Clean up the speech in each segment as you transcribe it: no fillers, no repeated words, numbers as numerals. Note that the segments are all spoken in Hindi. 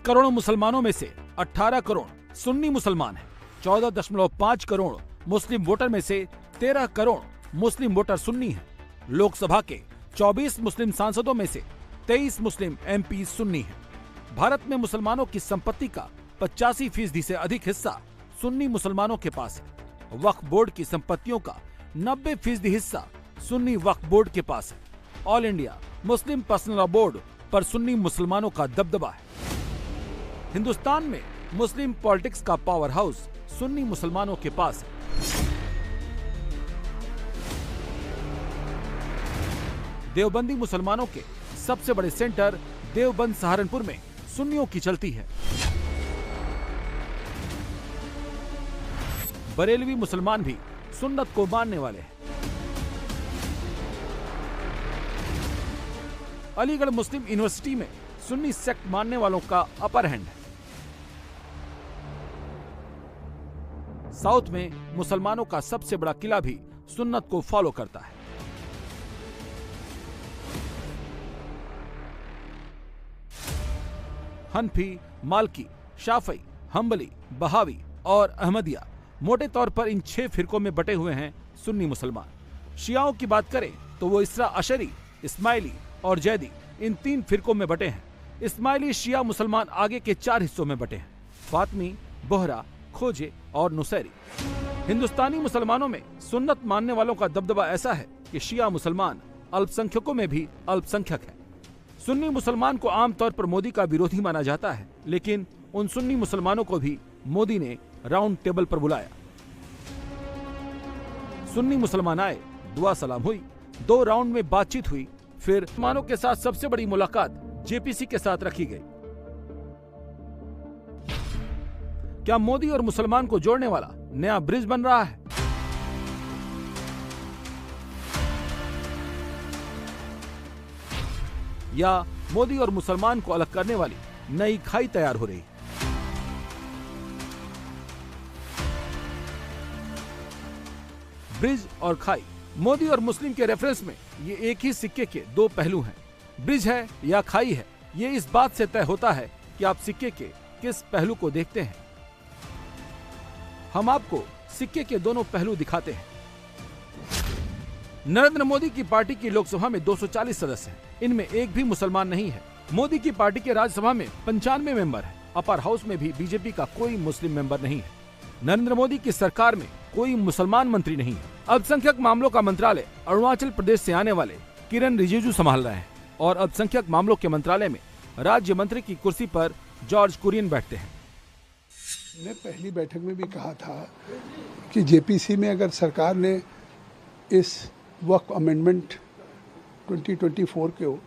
करोड़ मुसलमानों में से 18 करोड़ सुन्नी मुसलमान हैं। 14.5 करोड़ मुस्लिम वोटर में से 13 करोड़ मुस्लिम वोटर सुन्नी हैं। लोकसभा के 24 मुस्लिम सांसदों में से 23 मुस्लिम MP सुन्नी हैं। भारत में मुसलमानों की संपत्ति का 85% से अधिक हिस्सा सुन्नी मुसलमानों के पास है। वक्फ बोर्ड की संपत्तियों का 90% हिस्सा सुन्नी वक्फ बोर्ड के पास है। All India Muslim personal law board पर सुन्नी मुसलमानों का दबदबा है। हिंदुस्तान में मुस्लिम पॉलिटिक्स का पावर हाउस सुन्नी मुसलमानों के पास है। देवबंदी मुसलमानों के सबसे बड़े सेंटर देवबंद सहारनपुर में सुन्नियों की चलती है। बरेलवी मुसलमान भी सुन्नत को मानने वाले हैं। अलीगढ़ मुस्लिम यूनिवर्सिटी में सुन्नी सेक्ट मानने वालों का अपर हैंड है। साउथ में मुसलमानों का सबसे बड़ा किला भी सुन्नत को फॉलो करता है। हनफी, मालकी, शाफई, हम्बली, बहावी और अहमदिया मोटे तौर पर इन 6 फिरकों में बटे हुए हैं सुन्नी मुसलमान। शियाओं की बात करें तो वो इसरा अशरी, इस्माइली और जैदी इन 3 फिरकों में बटे हैं। इस्माइली शिया मुसलमान आगे के 4 हिस्सों में बटे हैं, फातमी, बोहरा, खोजे और नुसैरी। हिंदुस्तानी मुसलमानों में सुन्नत मानने वालों का दबदबा ऐसा है कि शिया मुसलमान अल्पसंख्यकों में भी अल्पसंख्यक है। सुन्नी मुसलमान को आमतौर पर मोदी का विरोधी माना जाता है, लेकिन उन सुन्नी मुसलमानों को भी मोदी ने राउंड टेबल पर बुलाया। सुन्नी मुसलमान आए, दुआ सलाम हुई, 2 राउंड में बातचीत हुई, फिर मुसलमानों के साथ सबसे बड़ी मुलाकात JPC के साथ रखी गई। क्या मोदी और मुसलमान को जोड़ने वाला नया ब्रिज बन रहा है? या मोदी और मुसलमान को अलग करने वाली नई खाई तैयार हो रही? ब्रिज और खाई, मोदी और मुस्लिम के रेफरेंस में ये एक ही सिक्के के 2 पहलू हैं। ब्रिज है या खाई है, ये इस बात से तय होता है कि आप सिक्के के किस पहलू को देखते हैं। हम आपको सिक्के के दोनों पहलू दिखाते हैं। नरेंद्र मोदी की पार्टी की लोकसभा में 240 सदस्य हैं, इनमें एक भी मुसलमान नहीं है। मोदी की पार्टी के राज्यसभा में 95 मेंबर है। अपर हाउस में भी बीजेपी का कोई मुस्लिम मेंबर नहीं है। नरेंद्र मोदी की सरकार में कोई मुसलमान मंत्री नहीं है। अल्पसंख्यक मामलों का मंत्रालय अरुणाचल प्रदेश से आने वाले किरण रिजिजू संभाल रहे हैं और अल्पसंख्यक मामलों के मंत्रालय में राज्य मंत्री की कुर्सी पर जॉर्ज कुरियन बैठते हैं। मैंने पहली बैठक में भी कहा था कि JPC में अगर सरकार ने इस वक्फ अमेंडमेंट 2024 को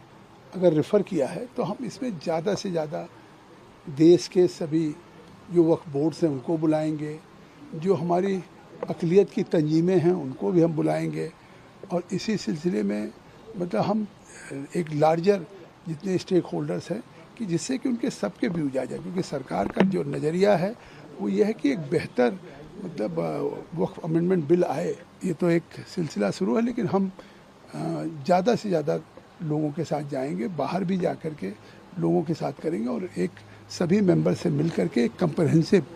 अगर रेफर किया है तो हम इसमें ज़्यादा से ज़्यादा देश के सभी जो वक्फ बोर्ड्स हैं उनको बुलाएंगे, जो हमारी अक़लियत की तंजीमें हैं उनको भी हम बुलाएंगे और इसी सिलसिले में मतलब हम एक लार्जर जितने स्टेक होल्डर्स हैं कि जिससे कि उनके सबके व्यूज आ जाए, क्योंकि सरकार का जो नज़रिया है वो ये है कि एक बेहतर मतलब वक्फ अमेंडमेंट बिल आए। ये तो एक सिलसिला शुरू है, लेकिन हम ज़्यादा से ज़्यादा लोगों के साथ जाएंगे, बाहर भी जा कर के लोगों के साथ करेंगे और एक सभी मेंबर से मिल कर के एक कंप्रहेंसिव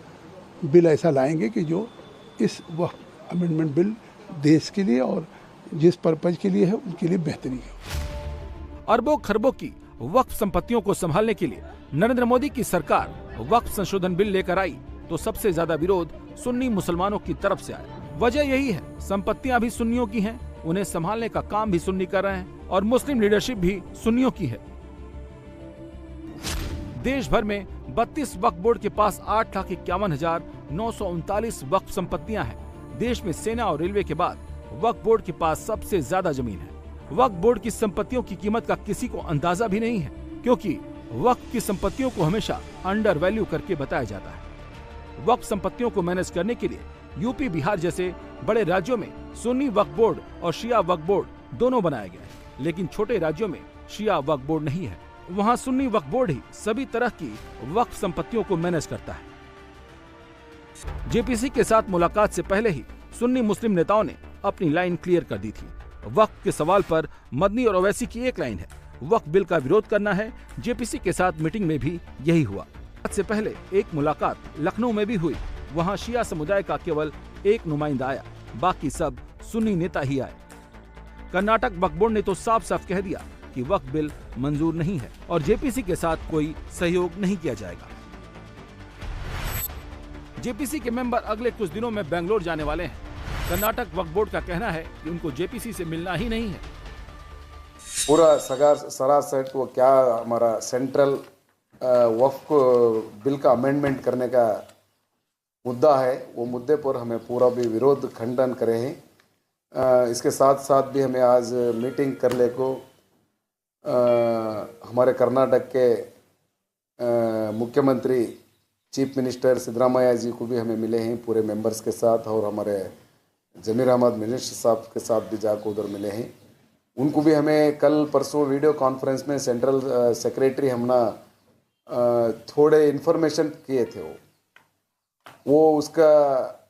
बिल ऐसा लाएंगे कि जो इस वक्फ अमेंडमेंट बिल देश के लिए और जिस पर्पज के लिए है उनके लिए बेहतरी है। अरबों खरबों की वक्फ संपत्तियों को संभालने के लिए नरेंद्र मोदी की सरकार वक्फ संशोधन बिल लेकर आई तो सबसे ज्यादा विरोध सुन्नी मुसलमानों की तरफ से आया। वजह यही है, संपत्तियां भी सुन्नियों की हैं, उन्हें संभालने का काम भी सुन्नी कर रहे हैं और मुस्लिम लीडरशिप भी सुन्नियों की है। देश भर में 32 वक्फ बोर्ड के पास 8,51,939 वक्फ संपत्तियां हैं। देश में सेना और रेलवे के बाद वक्फ बोर्ड के पास सबसे ज्यादा जमीन है। वक्फ बोर्ड की संपत्तियों की कीमत का किसी को अंदाजा भी नहीं है, क्योंकि वक्फ की संपत्तियों को हमेशा अंडर वैल्यू करके बताया जाता है। वक्फ संपत्तियों को मैनेज करने के लिए यूपी, बिहार जैसे बड़े राज्यों में सुन्नी वक्फ बोर्ड और शिया वक्फ बोर्ड दोनों बनाए गए, लेकिन छोटे राज्यों में शिया वक्फ बोर्ड नहीं है। वहाँ सुन्नी वक्फ बोर्ड ही सभी तरह की वक्फ संपत्तियों को मैनेज करता है। JPC के साथ मुलाकात से पहले ही सुन्नी मुस्लिम नेताओं ने अपनी लाइन क्लियर कर दी थी। वक्फ के सवाल पर मदनी और ओवैसी की एक लाइन है, वक्फ बिल का विरोध करना है। JPC के साथ मीटिंग में भी यही हुआ। से पहले एक मुलाकात लखनऊ में भी हुई। वहां शिया समुदाय का केवल एक नुमाइंदा आया, बाकी सब सुन्नी नेता ही आए। कर्नाटक वक्फ बोर्ड ने तो साफ साफ कह दिया कि वक्फ बिल मंजूर नहीं है और जेपीसी के साथ कोई सहयोग नहीं किया जाएगा। जेपीसी के मेंबर अगले कुछ दिनों में बेंगलोर जाने वाले हैं। कर्नाटक वक्फ बोर्ड का कहना है कि उनको जेपीसी से मिलना ही नहीं है। पूरा सरासर वो क्या हमारा सेंट्रल वक्फ बिल का अमेंडमेंट करने का मुद्दा है, वो मुद्दे पर हमें पूरा भी विरोध खंडन करे हैं। इसके साथ साथ भी हमें आज मीटिंग कर ले को हमारे कर्नाटक के मुख्यमंत्री चीफ मिनिस्टर सिद्धरामैया जी को भी हमें मिले हैं पूरे मेंबर्स के साथ, और हमारे जमीर अहमद मिनिस्टर साहब के साथ भी जाकर उधर मिले हैं। उनको भी हमें कल परसों वीडियो कॉन्फ्रेंस में सेंट्रल सेक्रेटरी हमने थोड़े इन्फॉर्मेशन किए थे, वो उसका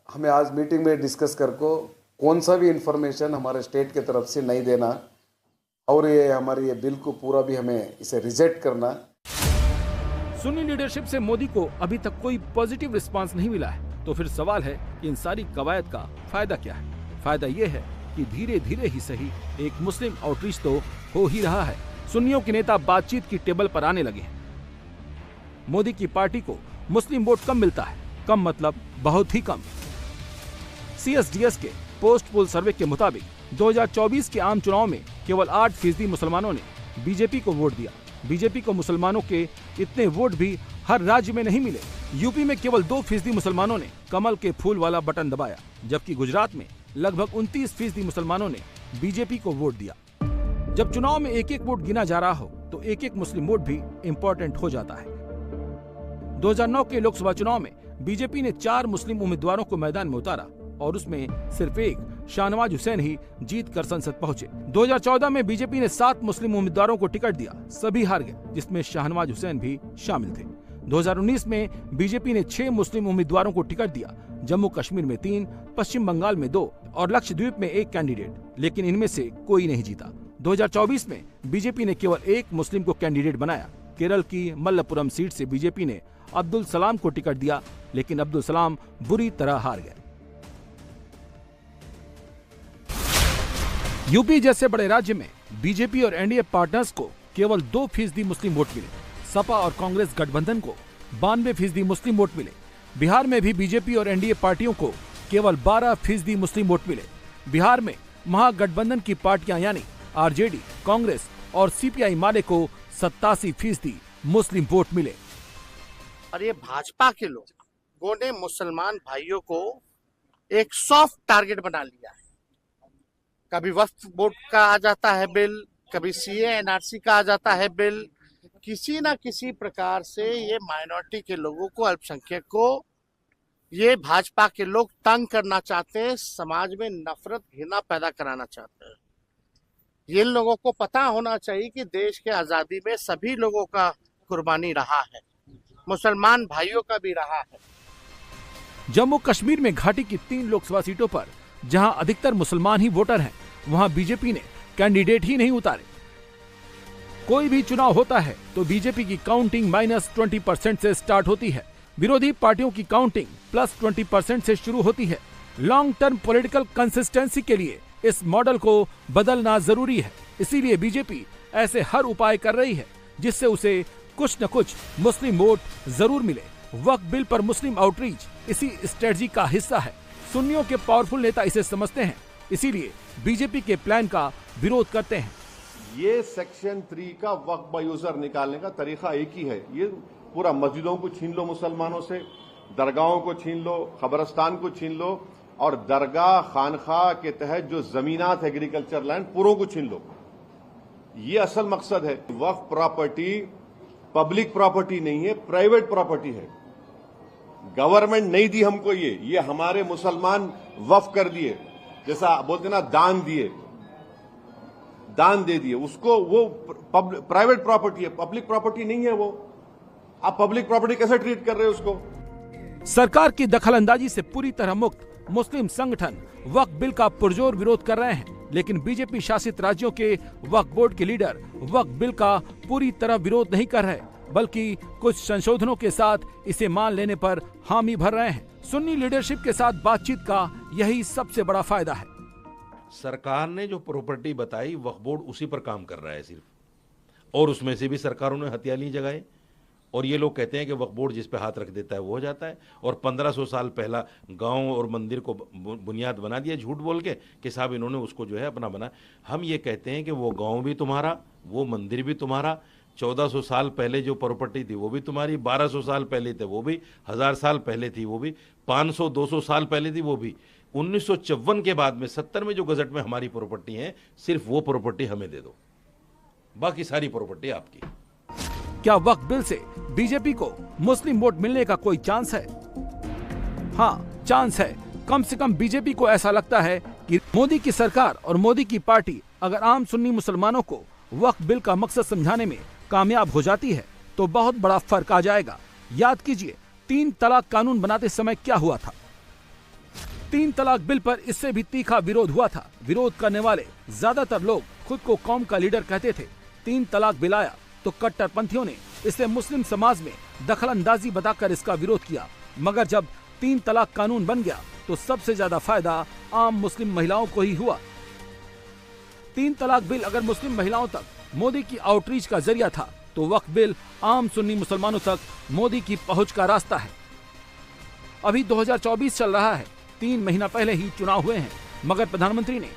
हमें आज मीटिंग में डिस्कस करको कौन सा भी इन्फॉर्मेशन हमारे स्टेट के तरफ से नहीं देना और ये हमारी ये बिल को पूरा भी हमें इसे रिजेक्ट करना। सुन्नी लीडरशिप से मोदी को अभी तक कोई पॉजिटिव रिस्पांस नहीं मिला है, तो फिर सवाल है कि इन सारी कवायद का फायदा क्या है। फायदा ये है कि धीरे धीरे ही सही एक मुस्लिम आउटरीच तो हो ही रहा है। सुन्नियों के नेता बातचीत की टेबल पर आने लगे हैं। मोदी की पार्टी को मुस्लिम वोट कम मिलता है, कम मतलब बहुत ही कम। CSDS के पोस्ट पोल सर्वे के मुताबिक 2024 के आम चुनाव में केवल 8% मुसलमानों ने बीजेपी को वोट दिया। बीजेपी को मुसलमानों के इतने वोट भी हर राज्य में नहीं मिले। यूपी में केवल 2% मुसलमानों ने कमल के फूल वाला बटन दबाया, जबकि गुजरात में लगभग 29% मुसलमानों ने बीजेपी को वोट दिया। जब चुनाव में एक एक वोट गिना जा रहा हो तो एक एक मुस्लिम वोट भी इम्पोर्टेंट हो जाता है। 2009 के लोकसभा चुनाव में बीजेपी ने 4 मुस्लिम उम्मीदवारों को मैदान में उतारा और उसमें सिर्फ एक शाहनवाज हुसैन ही जीत कर संसद पहुंचे। 2014 में बीजेपी ने 7 मुस्लिम उम्मीदवारों को टिकट दिया, सभी हार गए, जिसमें शाहनवाज हुसैन भी शामिल थे। 2019 में बीजेपी ने 6 मुस्लिम उम्मीदवारों को टिकट दिया, जम्मू कश्मीर में 3, पश्चिम बंगाल में 2 और लक्षद्वीप में 1 कैंडिडेट, लेकिन इनमें से कोई नहीं जीता। 2024 में बीजेपी ने केवल 1 मुस्लिम को कैंडिडेट बनाया। केरल की मल्लपुरम सीट से बीजेपी ने अब्दुल सलाम को टिकट दिया, लेकिन अब्दुल सलाम बुरी तरह हार गए। यूपी जैसे बड़े राज्य में बीजेपी और एनडीए पार्टनर्स को केवल 2% मुस्लिम वोट मिले। सपा और कांग्रेस गठबंधन को 92% मुस्लिम वोट मिले। बिहार में भी बीजेपी और एनडीए पार्टियों को केवल 12% मुस्लिम वोट मिले। बिहार में महागठबंधन की पार्टियां यानी आरजेडी, कांग्रेस और सीपीआई माले को 87% मुस्लिम वोट मिले। और ये भाजपा के लोगों ने मुसलमान भाइयों को एक सॉफ्ट टारगेट बना लिया है। कभी वक्फ बोर्ड का आ जाता है बिल, कभी सीए एनआरसी का आ जाता है बिल। किसी ना किसी प्रकार से ये माइनॉरिटी के लोगों को, अल्पसंख्यक को ये भाजपा के लोग तंग करना चाहते हैं, समाज में नफरत, घृणा पैदा कराना चाहते हैं। ये लोगों को पता होना चाहिए कि देश के आजादी में सभी लोगों का कुर्बानी रहा है, मुसलमान भाइयों का भी रहा है। जम्मू कश्मीर में घाटी की 3 लोकसभा सीटों पर जहां अधिकतर मुसलमान ही वोटर हैं, वहां बीजेपी ने कैंडिडेट ही नहीं उतारे। कोई भी चुनाव होता है तो बीजेपी की काउंटिंग -20% से स्टार्ट होती है। विरोधी पार्टियों की काउंटिंग +20% से शुरू होती है। लॉन्ग टर्म पॉलिटिकल कंसिस्टेंसी के लिए इस मॉडल को बदलना जरूरी है। इसीलिए बीजेपी ऐसे हर उपाय कर रही है जिससे उसे कुछ न कुछ मुस्लिम वोट जरूर मिले। वक्फ बिल पर मुस्लिम आउटरीच इसी स्ट्रेटजी का हिस्सा है। सुन्नियों के पावरफुल नेता इसे समझते हैं, इसीलिए बीजेपी के प्लान का विरोध करते हैं। ये सेक्शन 3 का वक्फ बाय यूजर निकालने का तरीका एक ही है। ये पूरा मस्जिदों को छीन लो मुसलमानों से, दरगाहों को छीन लो, खबरस्तान को छीन लो, और दरगाह खानखा के तहत जो जमीनात एग्रीकल्चर लैंड पूरों को छीन लो। ये असल मकसद है। वक्फ प्रॉपर्टी पब्लिक प्रॉपर्टी नहीं है, प्राइवेट प्रॉपर्टी है। गवर्नमेंट नहीं दी हमको, ये हमारे मुसलमान वक्फ कर दिए, जैसा बोलते ना दान दिए, दान दे दिए उसको। वो प्राइवेट प्रॉपर्टी है, पब्लिक प्रॉपर्टी नहीं है। वो आप पब्लिक प्रॉपर्टी कैसे ट्रीट कर रहे हो उसको? सरकार की दखलंदाजी से पूरी तरह मुक्त मुस्लिम संगठन वक्फ बिल का पुरजोर विरोध कर रहे हैं, लेकिन बीजेपी शासित राज्यों के वक्फ बोर्ड के लीडर वक्फ बिल का पूरी तरह विरोध नहीं कर रहे। बल्कि कुछ संशोधनों के साथ इसे मान लेने पर हामी भर रहे हैं। सुन्नी लीडरशिप के साथ बातचीत का यही सबसे बड़ा फायदा है। सरकार ने जो प्रॉपर्टी बताई वक्फ बोर्ड उसी पर काम कर रहा है सिर्फ, और उसमें से भी सरकारों ने हथियाली जगाए। और ये लोग कहते हैं कि वक्फ बोर्ड जिस पे हाथ रख देता है वो हो जाता है। और 1500 साल पहला गांव और मंदिर को बुनियाद बना दिया झूठ बोल के कि साहब इन्होंने उसको जो है अपना बना। हम ये कहते हैं कि वो गांव भी तुम्हारा, वो मंदिर भी तुम्हारा, 1400 साल पहले जो प्रॉपर्टी थी वो भी तुम्हारी, 1200 साल पहले थे वो भी, 1000 साल पहले थी वो भी, 500-200 साल पहले थी वो भी। 1954 के बाद में 70 में जो गजट में हमारी प्रॉपर्टी है, सिर्फ वो प्रॉपर्टी हमें दे दो, बाकी सारी प्रॉपर्टी आपकी। क्या वक्फ बिल से बीजेपी को मुस्लिम वोट मिलने का कोई चांस है? हाँ, चांस है। कम से कम बीजेपी को ऐसा लगता है कि मोदी की सरकार और मोदी की पार्टी अगर आम सुन्नी मुसलमानों को वक्फ बिल का मकसद समझाने में कामयाब हो जाती है तो बहुत बड़ा फर्क आ जाएगा। याद कीजिए 3 तलाक कानून बनाते समय क्या हुआ था। 3 तलाक बिल पर इससे भी तीखा विरोध हुआ था। विरोध करने वाले ज्यादातर लोग खुद को कौम का लीडर कहते थे। 3 तलाक बिल आया तो कट्टरपंथियों ने इसे मुस्लिम समाज में दखलंदाजी बताकर इसका विरोध किया। मगर जब 3 तलाक कानून बन गया तो सबसे ज्यादा फायदा आम मुस्लिम महिलाओं को ही हुआ। 3 तलाक बिल अगर मुस्लिम महिलाओं तक मोदी की आउटरीच का जरिया था तो वक्फ बिल आम सुन्नी मुसलमानों तक मोदी की पहुंच का रास्ता है। अभी 2024 चल रहा है, 3 महीना पहले ही चुनाव हुए हैं, मगर प्रधानमंत्री ने